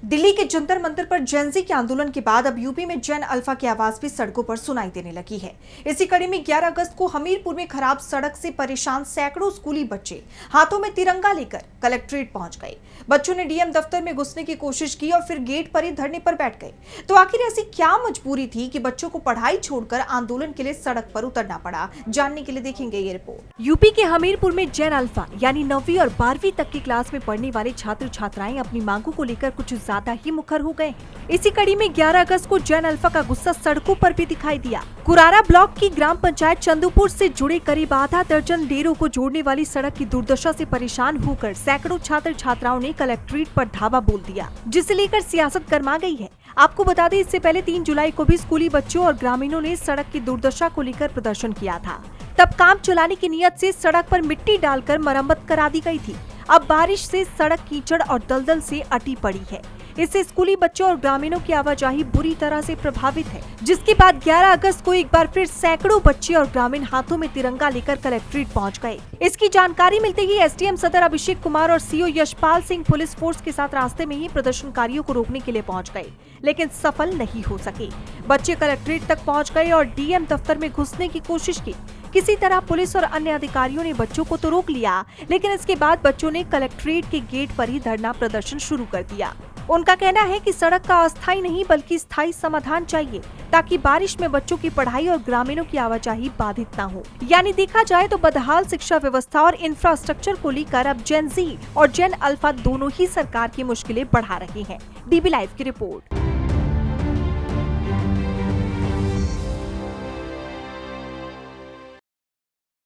दिल्ली के जंतर मंतर पर जेन-ज़ी के आंदोलन के बाद अब यूपी में जेन अल्फा की आवाज भी सड़कों पर सुनाई देने लगी है। इसी कड़ी में 11 अगस्त को हमीरपुर में खराब सड़क से परेशान सैकड़ों स्कूली बच्चे हाथों में तिरंगा लेकर कलेक्ट्रेट पहुंच गए। बच्चों ने डीएम दफ्तर में घुसने की कोशिश की और फिर गेट पर ही धरने पर बैठ गए। तो आखिर ऐसी क्या मजबूरी थी कि बच्चों को पढ़ाई छोड़कर आंदोलन के लिए सड़क पर उतरना पड़ा? जानने के लिए देखेंगे ये रिपोर्ट। यूपी के हमीरपुर में जेन अल्फा यानी 9वीं और 12वीं तक की क्लास में पढ़ने वाले छात्र छात्राएं अपनी मांगों को लेकर कुछ ज्यादा ही मुखर हो गए। इसी कड़ी में 11 अगस्त को जेन अल्फा का गुस्सा सड़कों पर भी दिखाई दिया। कुरारा ब्लॉक की ग्राम पंचायत चंदूपुर से जुड़े करीब आधा दर्जन डेरों को जोड़ने वाली सड़क की दुर्दशा से परेशान होकर सैकड़ों छात्र छात्राओं ने कलेक्ट्रेट पर धावा बोल दिया, जिसे लेकर सियासत गर्मा गई है। आपको बता दें, इससे पहले 3 जुलाई को भी स्कूली बच्चों और ग्रामीणों ने सड़क की दुर्दशा को लेकर प्रदर्शन किया था। तब काम चलाने की नियत से सड़क पर मिट्टी डालकर मरम्मत करा दी गई थी। अब बारिश से सड़क कीचड़ और दलदल से अटी पड़ी है। इससे स्कूली बच्चों और ग्रामीणों की आवाजाही बुरी तरह से प्रभावित है, जिसके बाद 11 अगस्त को एक बार फिर सैकड़ों बच्चे और ग्रामीण हाथों में तिरंगा लेकर कलेक्ट्रेट पहुंच गए। इसकी जानकारी मिलते ही एसडीएम सदर अभिषेक कुमार और CO Yashpal Singh police force के साथ रास्ते में ही प्रदर्शनकारियों को रोकने के लिए पहुंच गए, लेकिन सफल नहीं हो सके। बच्चे कलेक्ट्रेट तक पहुँच गए और डीएम दफ्तर में घुसने की कोशिश की। किसी तरह पुलिस और अन्य अधिकारियों ने बच्चों को तो रोक लिया, लेकिन इसके बाद बच्चों ने कलेक्ट्रेट के गेट पर ही धरना प्रदर्शन शुरू कर दिया। उनका कहना है कि सड़क का अस्थायी नहीं बल्कि स्थायी समाधान चाहिए, ताकि बारिश में बच्चों की पढ़ाई और ग्रामीणों की आवाजाही बाधित न हो। यानी देखा जाए तो बदहाल शिक्षा व्यवस्था और इंफ्रास्ट्रक्चर को लेकर अब जेन-ज़ी और जेन अल्फा दोनों ही सरकार की मुश्किलें बढ़ा रही हैं। डीबी लाइव की रिपोर्ट।